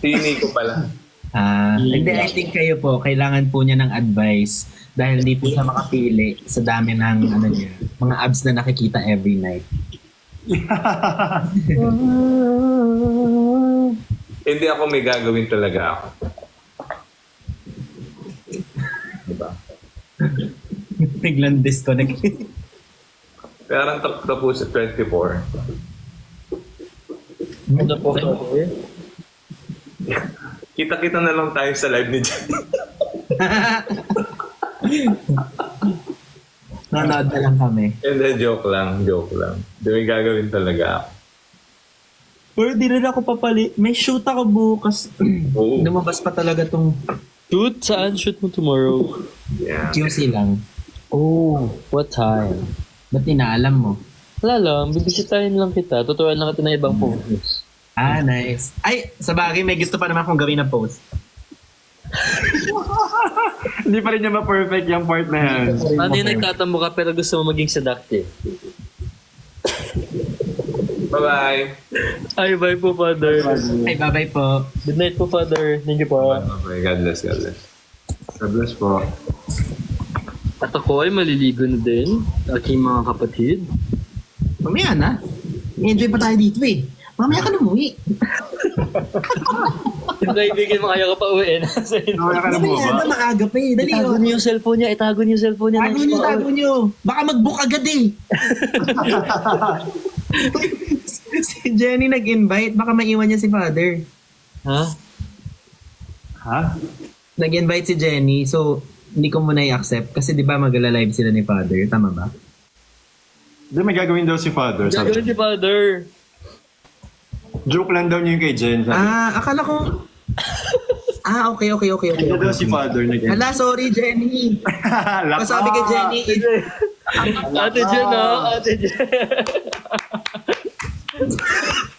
Si Nico pala. Hindi, I think kayo po, kailangan po niya ng advice dahil hindi po siya makapili sa dami ng niya, mga abs na nakikita every night. Hindi ako may gagawin talaga ako. Diba? Biglang disconnect. Parang tapos sa 24. Ano po Father? Kita-kita na lang tayo sa live ni Jenny. Nanonood na lang kami. Hindi, joke lang. Hindi may gagawin talaga ako. Pero di rin ako papali. May shoot ako bukas. Oo. Lumabas pa talaga tong Shoot? Saan shoot mo tomorrow? Yeah. QC lang. Oh, what time? Ba't inaalam mo? Wala lang, bibisitahin lang kita. Tuturuan lang kita ng ibang photos. Nice. Ay, sa bagay, may gusto pa naman akong gawin na post. Hindi pa rin niya ma-perfect yung part na yan. Ano yung nagtatambo ka pero gusto mo maging seductive? Bye-bye. Ay, bye po, Father. Ay, bye-bye po. Good night po, Father. Thank you po. Okay, God bless. God bless po. At ako ay maliligo na din, aking mga kapatid. Mamaya na. Enjoy pa tayo dito eh. Mamaya ka na umuwi. Yung kaibigan mo, ayaw ka pa uwi na. Nawala ka na mo Mamaya ba? na, maaga pa eh. Dali Itago oh. niyo yung cellphone niya, itago niyo yung cellphone niya. Tago nyo. Baka mag-book agad eh. Si Jenny nag-invite. Baka maiwan niya si Father. Ha? Ha? Nag-invite si Jenny. So, hindi ko muna i-accept. Kasi di ba magla-live sila ni Father. Tama ba? Hindi, may gagawin daw si Father. Sabi. Gagawin si Father. Joke lang daw niya yung kay Jen. Sabi. Akala ko... okay. Hindi daw si Father nag Hala, sorry Jenny. Pasabi kay Jenny. Ate Jen, ha? Ate Jen.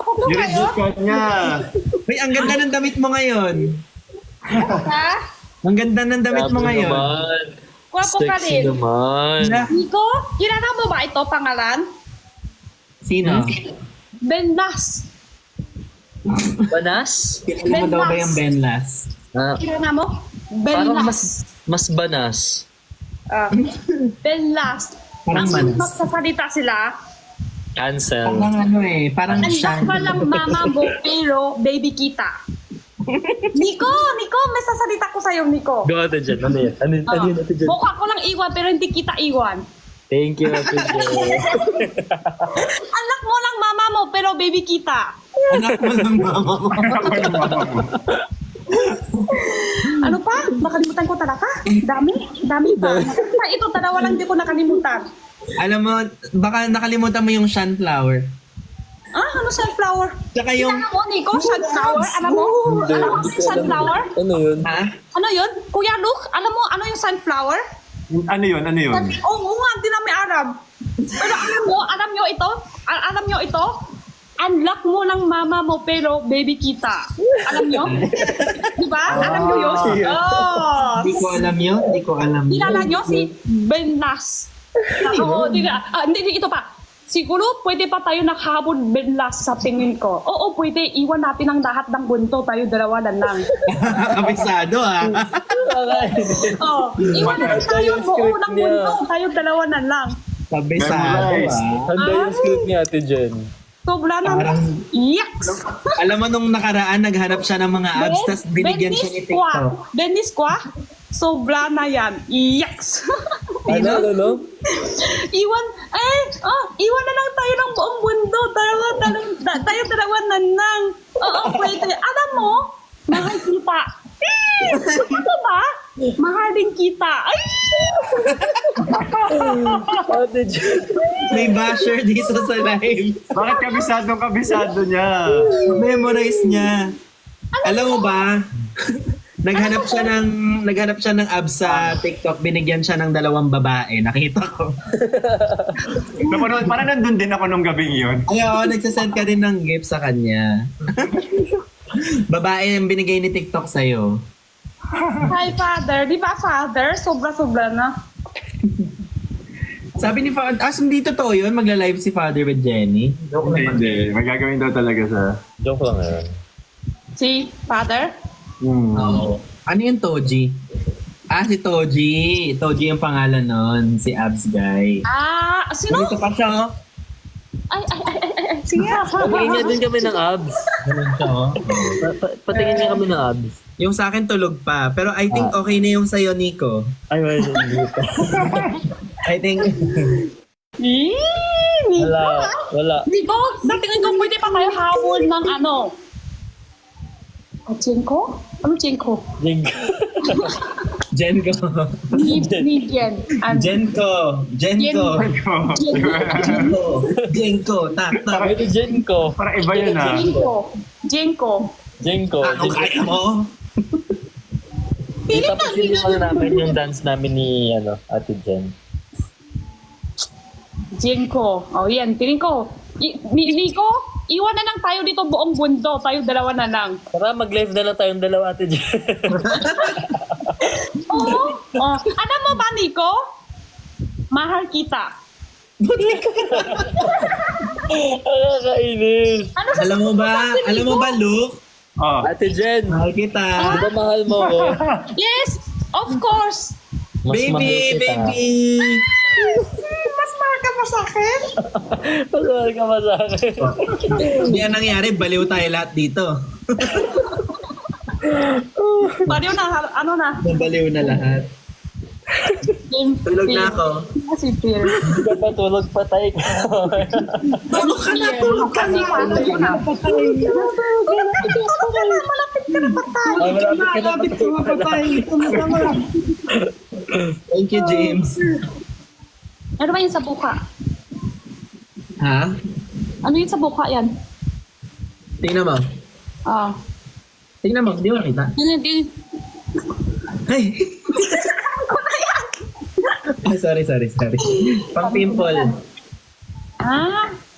Nireject ka niya. Uy, ang ganda ng damit mo ngayon. Ha? Ang ganda ng damit mo Grabe ngayon. naman. Kwapo ka Sexy rin. naman. Nico, kilala mo ba ito pangalan? Sino? Benlas. Banas? Kilala mo daw ba yung Benlas? Ah, Kilala mo? parang Benlas. mas banas. Benlas. Parang Ang manas. magsasalita sila, Cancel. Parang ang siya. pa lang mama mo, pero baby kita. Nico, may sasalita ko sa'yo, Nico. Go, Ate Jen. Ano yan? Ano yun, Ate Jen? Mukha ko lang iwan, pero hindi kita iwan. Thank you, Ate Jen. Anak mo lang mama mo, pero baby kita. Anak mo ng mama mo. Ano pa? Nakalimutan ko talaga. Dami pa. Ito, dalawa lang di ko nakalimutan. Alam mo, baka nakalimutan mo yung sunflower. Ano sunflower? Tsaka yung... Alam mo, Nico, sunflower? Alam mo? Alam mo si sunflower? Ano yun? Ha? Ano yun? Kuya Luke, alam mo ano yung sunflower? Ano yun? Oo nga, hindi namin alam. Pero alam nyo ito? Alam nyo ito? Unlock mo ng mama mo pero baby kita. Alam nyo? Diba? Alam nyo yun? Oh! Hindi ko alam yun. Kilala nyo si Benlas. Oo, hindi, ito pa. Siguro pwede pa tayo nakahabol Benlas sa tingin ko. Oo, pwede. Iwan natin ang lahat ng bunto. Tayo dalawa na lang. Kabisado ha. Oh, iwan natin tayo buo ng bunto. Tayo dalawa na lang. Kabisado ha. Handa yung script ni Ate Jen. Sobra na. Parang- Yaks! Alam mo nung nakaraan, naghanap siya ng mga abs, tas binigyan siya ni TikTok. Dennis Kwa? Sobra na yan. Yaks! Ano? Iwan na lang tayo ng buong mundo. Tayo dalawa na lang. Oo, pwede. Alam mo, mahal kita. Ano ba? Mahal din kita. Ay! Ate Jen. May basher dito sa live. Bakit kabisado niya? Memorize niya. Alam mo ba? Naghanap siya ng abs sa TikTok, binigyan siya ng 2 babae. Nakita ko. Napanood, parang nandun din ako nung gabing yun. Ay, oo, nagsasend ka rin ng gift sa kanya. Babae yung binigay ni TikTok sa'yo. Hi, Father. Di ba, Father? Sobra-sobra na. Sabi ni Father, hindi totoo yun, magla-live si Father with Jenny. Hindi. Magagawin daw talaga sa... Joke lang yan. Si father? Oo. Ano yung Toji? Si Toji. Toji yung pangalan nun. Si Abs guy. Sino? Dito pa siya, oh. Ay. Sige. Patingin niya din kami ng abs. Ganun siya, oh. Patingin niya kami ng abs. Yung sa akin tulog pa. Pero I think okay na yung sa'yo, Nico. Ay, wala. Hindi pa. I think... Wala. Nico, sa tingin ko pwede pa tayo habol ng ano? Chenko? Ano Chenko? Jenko. Ni Jen. Jenko. Tak. Ito Jenko. Para iba yun ah. Jenko. Ano kaya mo? Tapos yung namin yung dance namin ni Ate Jen. Jenko. Oh, yan. Tingin ko. Nico, iwan na lang tayo dito buong mundo. Tayo dalawa na lang. Tara, mag-live na lang tayong dalawa, Ate Jen. Oo. Alam mo ba, Nico? Mahal kita. Nakakainis. Ano sa Alam mo ba, Luke? Oh. Ate Jen, Mahal kita. di ba mahal mo ko? Yes, of course. Mas mahal kita. Baby. Mas mahal ka pa sa akin? Mas mahal ka pa sa akin. Hindi yan nangyari, baliw tayo lahat dito. Paano na, ano na? Baliw na lahat. Tulog na ako. Si Phil. Hindi ka pa tulog, patay ka. Tulog ka na, tulog ka na. Malapit ka na patay. Ay, malapit ka na patay. Thank you, James. Ano ba yung sa buka? Ha? Ano yung sa buka yan? Tingnan mo. Tingnan mo, hindi mo nakita. Hindi. Ay! Ay, sorry. Pang pimple.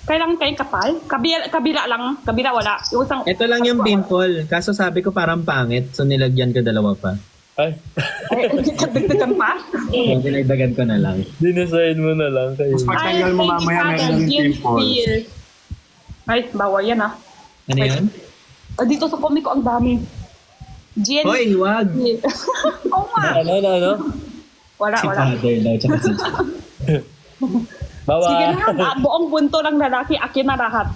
Kailangan kayong kapal? Kabila lang. Kabila wala. Yung isang... Ito lang yung pimple. Kaso sabi ko parang pangit. So nilagyan ko dalawa pa. Ay, Dagdagan pa? So dinagdagan ko na lang. dinisign mo na lang kayo. Pagtanggal mo mamaya meron yung pimples. Ay, bawal yan ah. Ano yun? Dito sa comic ko ang dami. Jen. Hoy, wag! Oo nga. Ano? Wala. Si father daw, tsaka si Bawa. Sige na, buong bunto ng lalaki, akin na lahat.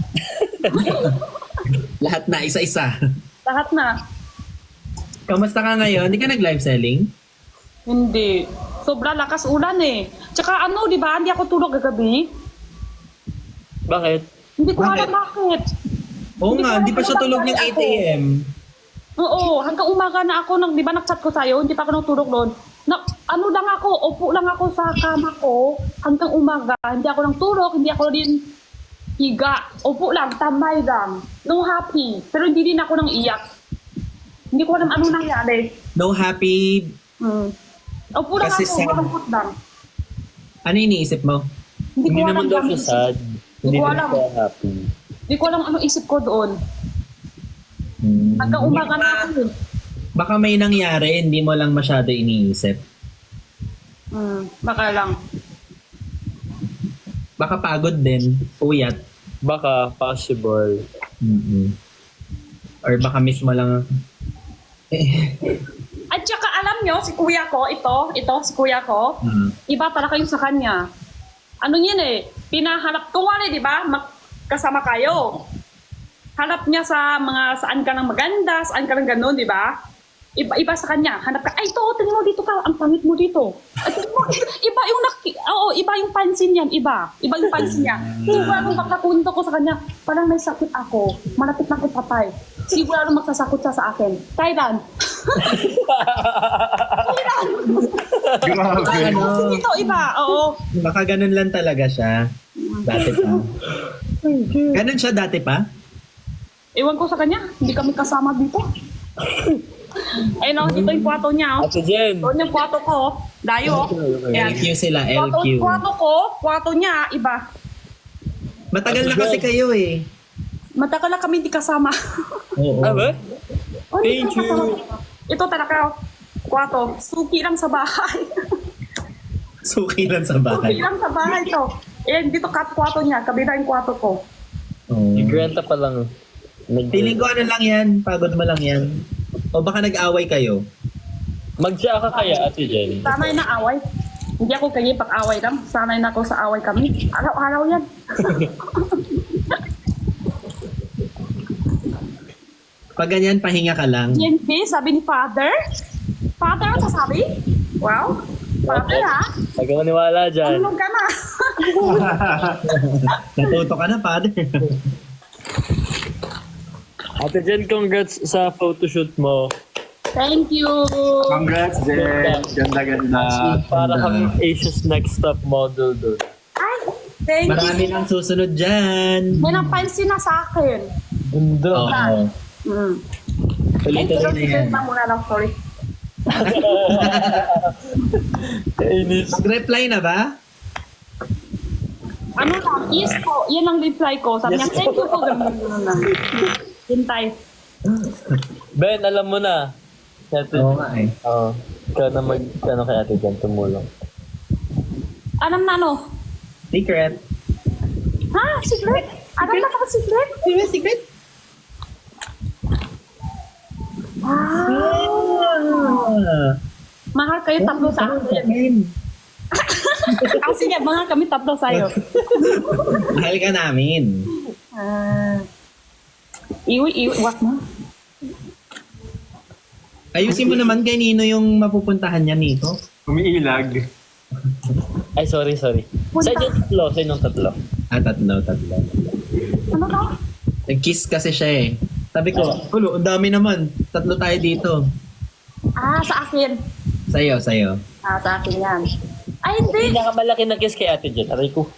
lahat na, isa-isa. Lahat na. Kamusta ka ngayon? Hindi ka nag-live selling? Hindi. Sobra lakas ulan eh. Tsaka ano, di ba? Hindi ako tulog kagabi. Bakit? Hindi ko Bakit? alam bakit. Oo nga, di pa siya tulog ng 8 a.m. Oo, hanggang umaga na ako, di ba nag-chat ko sa'yo, hindi pa ako natulog noon. Ano lang ako, upo lang ako sa kama ko hanggang umaga. Hindi ako nang tulog, hindi ako din higa. Upo lang, tambay lang. No happy. Pero hindi din ako nang iyak. Hindi ko alam ano nangyari. No happy. Upo lang Kasi ako, sad. malungkot lang. Ano iniisip mo? Hindi ko Hindi alam naman daw kami siya sad. Hindi ko naman alam. siya happy. Hindi ko alam ano isip ko doon. Hanggang umaga na ako. Baka may nangyari, hindi mo lang masyado iniisip. Baka lang. Baka pagod din, puyat. Baka possible. Or baka mismo lang... At saka alam nyo, si kuya ko, ito, si kuya ko, iba talaga yung sa kanya. Ano yun eh, pinahanap, kung wala, di ba, kasama kayo. Hanap niya sa mga saan ka nang maganda, saan ka nang gano'n, di ba? Iba sa kanya, hanap ka, ay ito, tingin mo dito ka, ang pangit mo dito. At tingin mo, iba yung pansin yan, iba yung pansin niya. Siguro nung pagkapunto ko sa kanya, parang may sakit ako, malapit na ako patay. Siguro nung magsasakot siya sa akin. Kailan? Grabe. Kasi ito, iba, oo. Baka ganun lang talaga siya. Dati pa. Ganun siya dati pa? Ewan ko sa kanya, hindi kami kasama dito. Ayun o, dito yung kwarto niya. Oh. Ate Jen. Doon yung kwarto ko. Dayo. Ayan. LQ sila, LQ. Kwarto ko, kwarto niya, iba. Matagal na kasi kayo eh. Matagal na kami hindi kasama. Oo. Ba? Oh, hindi Thank kami kasama. you. Ito talaga, kwarto. Suki lang sa bahay. Suki lang sa Suki bahay. lang sa bahay to. Ayan, dito kwarto niya, kabila yung kwarto ko. Oo. Igrenta pa lang. Feeling ko ano lang yan, pagod mo lang yan. O baka nag-away kayo. Mag-siya ka kaya, Ate Jen? Sanay na away. Hindi ako kaya pag-away lang. Sanay na ako sa away kami. Araw-araw yan. Pag ganyan, pahinga ka lang. GNP, sabi ni Father. Father, ang sasabi? Wow. Father, ha? Huwag ka maniwala dyan. Ano ka na? Natuto ka na, father. Ate Jen, congrats sa photoshoot mo. Thank you. Congrats, Jen. Ganda-ganda. Para kang Asia's Next Top Model doon. Ay, thank you. Marami nang susunod dyan. May napansin na sa akin. Ganda. Oo. Ay, Ulitin pero na si yan. na muna lang, sorry. Kainis. Mag-reply na ba? Ano lang, yes po. Yan ang reply ko. Sabi niya, Yes thank po. you po. Ganun na. Hintay. Ben, alam mo na. Ate, Oo nga eh. ikaw na ano kay Ate Jen, tumulong. Alam na ano? Secret. Ha? Secret? Alam na ka secret? Secret? Wow. Mahal kayo tatlo sa akin. Ah, sige, mahal kami tatlo sa'yo. Mahal ka namin. Iwi, wag mo. Ayusin mo naman kay Nino yung mapupuntahan niya, Nico. Umiilag. Ay, sorry. Sa inyo tatlo, sa inyong tatlo. Tatlo. Ano na? Nag-kiss kasi siya eh. Sabi ko, Kulo, ang dami naman. Tatlo tayo dito. Ah, sa akin. Sa'yo. Ah, sa akin yan. Ay, hindi. Pinakamalaki na kiss kay Ate Jen. Aray ko.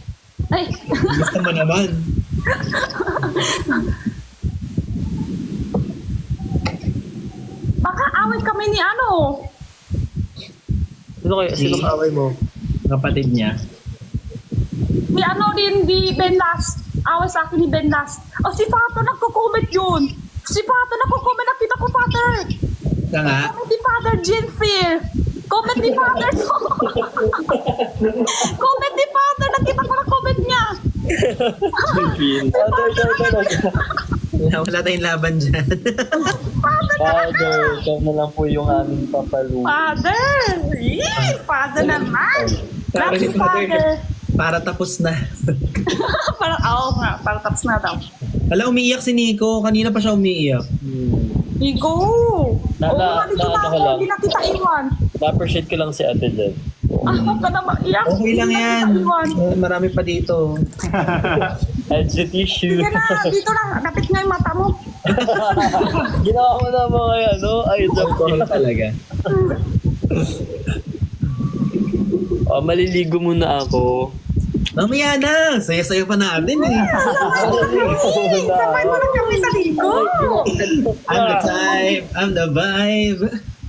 Ay, Gusto mo naman. baka away kami ni ano. Sinong away mo? Kapatid niya. May ano din di Ben Last. Away sa akin ni Ben Last. Oh, si Father nagko-comment yun. Si Father nagko-comment. Nakita ko, Father. Ka nga. Comment ni Father Jenfield. Comment ni Father. Comment ni Father. Nakita ko na comment niya. Wala tayong laban dyan. Father, ikaw na lang po yung aming papalu. Father. Yee, Father naman. Sabi ni Love you, Father. Para tapos na. Para, nga. Para tapos na daw. Hala, umiiyak si Nico. Kanina pa siya umiiyak. Igo. Dito na ako. Hindi na kita iwan. Na-appreciate ko lang si Ate Jen. Huwag ka na maiyak. Okay lang Hindi na yan. kita iwan. Marami pa dito. Edge tissue. Sige na, dito na. Napit nga yung mata mo. Ginawa ko na mga ay, Alcohol talaga. maliligo muna ako. Mamaya na. Saya-saya pa natin eh. Sabay mo na kami sa ligo. I'm the type. I'm the vibe.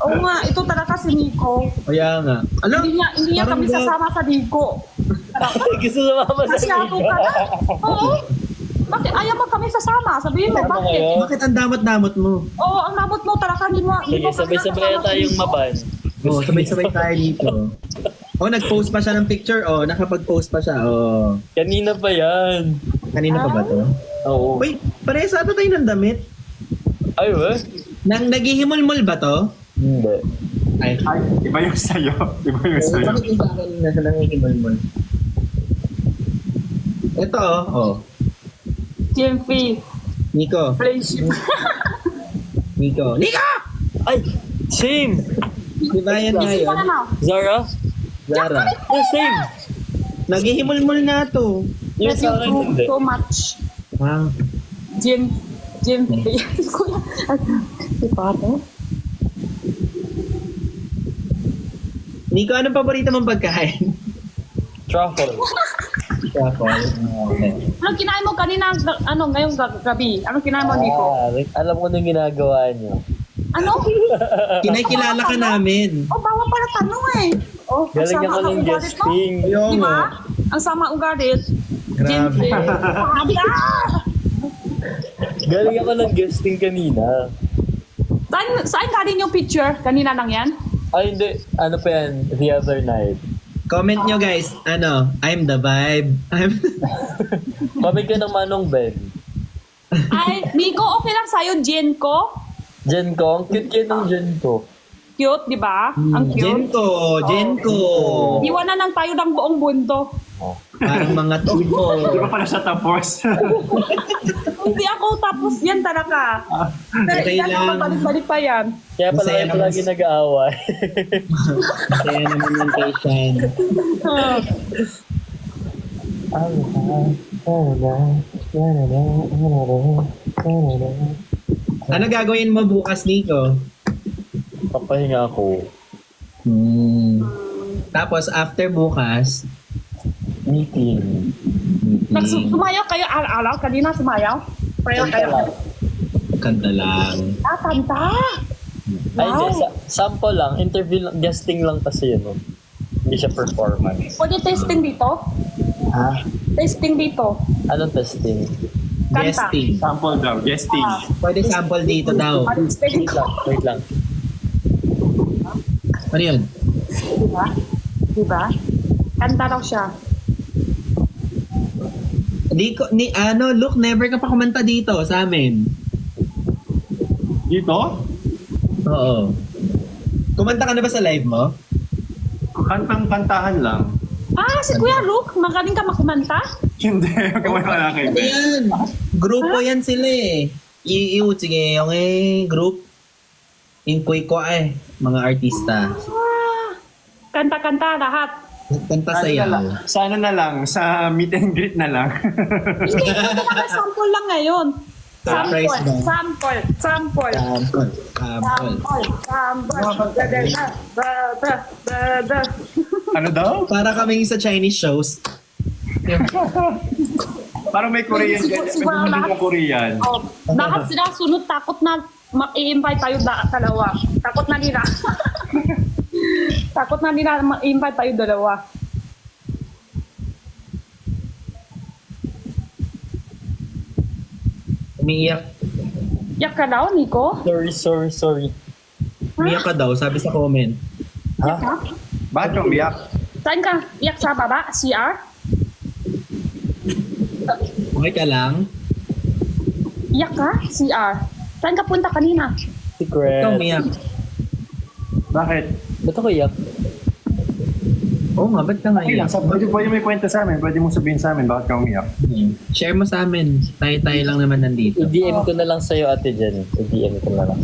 Oo nga, ito talaga si Nico. Kaya nga. Alam, Hindi niya kami sasama sa ligo. Gusto sumama sa Masyado ka na. Oo. Bakit ayaw mo kami sasama? Sabihin mo, bakit? bakit ang damot-damot mo? Oo, ang lamot mo talaga. Hindi mo Sige, sabay-sabay na tayong maban. Oo, sabay-sabay tayo dito. Nag-post pa siya ng picture. Nakapag-post pa siya. Kanina pa yan. Kanina pa ba to? Oo. Uy, parehas ata tayo ng damit. Ay, ba? Naghihimol-mol ba to? Hindi. Ay, Ay, iba yung sa'yo. Iba yung sa'yo. bakit yung sa akin nasa nanghihimol-mol? Ito GMP. Nico. Friendship. Nico. Ay! Same! Di ba yan nga Isip yun? ka na. Zara? Zara. Same! Naghihimol-mol nga to. Yung Love sa you akin, hindi. so much. Wow. GMP. Kuya. Si Father. Nico, anong paborito mong pagkain? Truffle. Truffle. Okay. Anong kinain mo kanina, ngayong gabi? Anong kinain mo, Nico? Alam ko nung ginagawa niyo. Ano? Kinakilala ka namin. Bawal pala tanong eh. Galing ang ako sama ng ang ugalit mo. guesting. Ayun Di ba? nga. Ang sama ugalit. Grabe. Sabi Galing ako ng guesting kanina. Saan galing yung picture? Kanina lang yan? Ay, hindi. Ano pa yan? The other night. Comment nyo guys, I'm the vibe. Comment ka ng Manong Ben. Ay, Nico, okay lang sa'yo, Jen ko? Jen ko, ang cute ng Jen ko. Cute, di ba? Ang cute. Jenko. Iwanan lang tayo ng buong mundo. Parang mga tubo. Di ba pala siya tapos? Hindi ako tapos yan talaga. Pero Okay ilan lang. ako balik pa yan. Kaya pala Masaya kayo naman. lagi nag-aaway. Kaya naman yung patient. Ano gagawin mo bukas, Nico? Papahinga ako. Tapos after bukas, Meeting. Sumayaw kayo araw-araw? Kanina sumayaw? Pareho kayo. kanta lang. Ah, kanta! Ay, Wow. hindi. Sample lang. Interview lang. Guesting lang kasi yun. No? Hindi siya performance. Pwede testing dito? Ha? Testing dito. Anong testing? Kanta. Guesting. Sample daw, guesting. Pwede sample dito daw. Testing ko. Wait lang. Ano yun? Diba? Diba? Kanta daw siya. Look, never ka pa kumanta dito sa amin. Dito? Oo. Kumanta ka na ba sa live mo? Kantang-kantahan lang. Ah, si Kuya Luke, magaling ka makumanta? Hindi, kamay wala kay Ben. Ayan. Grupo yan sila eh. Sige, yung group. Yung ko mga artista. Ah, kanta-kanta lahat. Kanta sayaw. Sana na lang, sa meet and greet na lang. Hindi, ito sample lang ngayon. Sample, Surprise ba? sample, sample. Sample. Sample, sample. Da. Ano daw? Para kaming sa Chinese shows. Parang may Korean dyan. Siguro May lahat. mga Korean. Oh, lahat sila sunod, takot na i-invite tayo dalawa. Takot na nila. Takot na nila ma-invite tayo dalawa. Umiiyak. Yak ka daw, Nico? Sorry. Umiiyak ka daw, sabi sa comment. Yak ka? Bakit yung biyak? Saan ka? Yak sa baba? CR? Okay ka lang? Yak ka? CR? Saan ka punta kanina? Secret. Ikaw umiiyak. Bakit? Ba't ako iyak? Oo nga, ba't ka Okay lang, ngayon? pwede may kwento sa amin. Pwede mong sabihin sa amin bakit ka umiyak. Share mo sa amin. Tayo-tayo lang naman nandito. I-DM ko na lang sa'yo, Ate Jen. I-DM ko na lang.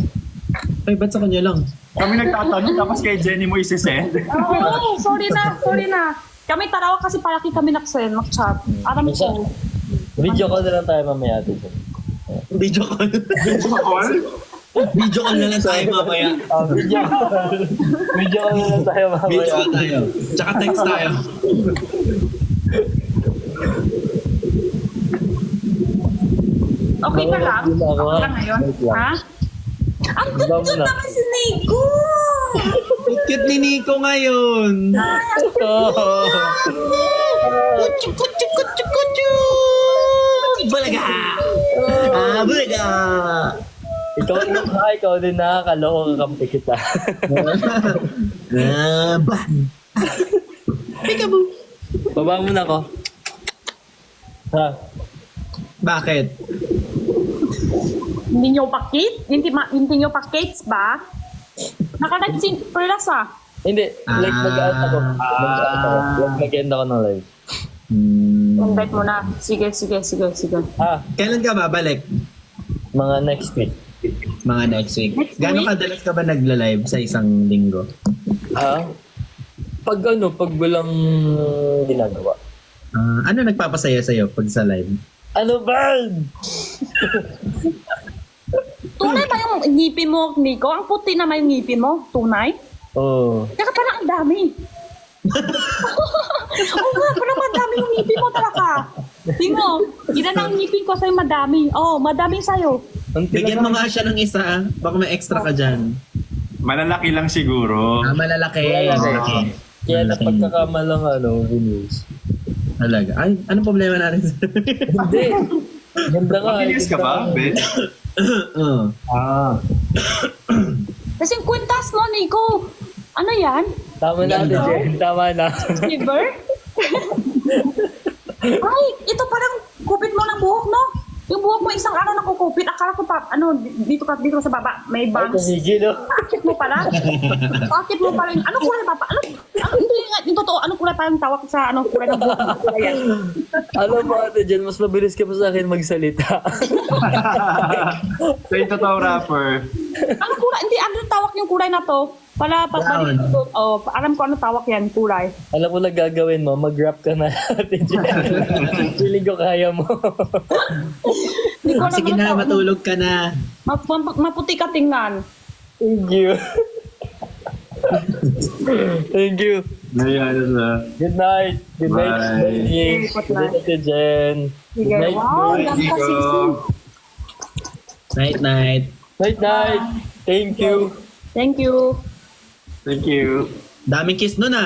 Ay, ba't sa kanya lang? Kami nagtatanong tapos kay Jenny mo isi-send. Oh, sorry na. Kami tarawa kasi palaki kami nag-send, mag-chat. Alam ko. Video call na lang tayo mamaya, Ate Jen. Video call. Call? Video call na lang tayo mamaya. Video call. Video call na lang tayo mamaya. Video call tayo. Tsaka text tayo. Okay ka lang? Wala, wala. Okay lang ngayon? Wait lang. Ha? Ang Wala ganda muna. naman si Nico! Cute ni Nico ngayon. Kutsu. Bulaga! Bulaga! Ikaw din nakakaloko kakampi kita. Bah! Peekaboo! Baba muna ko. Ha? Bakit? Hindi nyo pakit? Hindi nyo pakits ba? Naka-live perlas ah. Hindi, like mag-out ako. Mag-end ako ng live. Invite mo na. Sige. Ah, Kailan ka babalik? mga next week. Mga next week. Next Gano'ng week? kadalas ka ba nagla-live sa isang linggo? Pag walang ginagawa. Ano nagpapasaya sa'yo pag sa live? Ano ba? Tunay ba yung ngipin mo, Nico? Ang puti naman yung ngipin mo. Tunay? Oh. Kaya parang ang dami. Oo nga, parang madami yung ngipin mo talaga. Tingnan mo, ilan ang ngipin ko sa'yo madami. Madami sa'yo. Bigyan mo nga siya ng isa. Baka may extra ka dyan. Malalaki lang siguro. Malalaki. Malalaki. Kaya Malaki. napagkakamalang Venus. Talaga. Ay, anong problema natin? Hindi. Ganda ka. Makinis ka ba, Ben? Kasi yung kwintas mo, Nico. Ano yan? Tama na, Ate Ganda. Jen. Tama na. Liver? Ay, ito parang kupit mo ng buhok, no? Yung buhok mo isang araw nakukupit. Akala ko pa, dito sa baba, may Ay, bangs. tumigil, oh. Bakit mo pala? Bakit mo pala yung, anong kulay papa? Hindi nga, yung totoo, anong kulay pa yung tawag sa, kulay ng buhok mo? Kulay yan. Alam mo, Ate Jen, mas mabilis ka pa sa akin magsalita. So yung totoo rapper. Anong kulay? Hindi, ano tawag yung kulay na to? Brown. Alam ko ano tawag yan, kulay. Alam mo na gagawin mo, mag-rap ka na, Ate Jen. Feeling ko kaya mo. Hindi ko alam Sige ano na, tawag. matulog ka na. Maputi ka tingnan. Thank you. Thank you. Ayan na. Good night. Good night, Bye. Benny. Good Good night, Ate Jen. Sige, Good night, wow, Bro. yan ka sisig. Night, night. Night, night. Thank you. Thank you. Thank you. Daming kiss nun ah.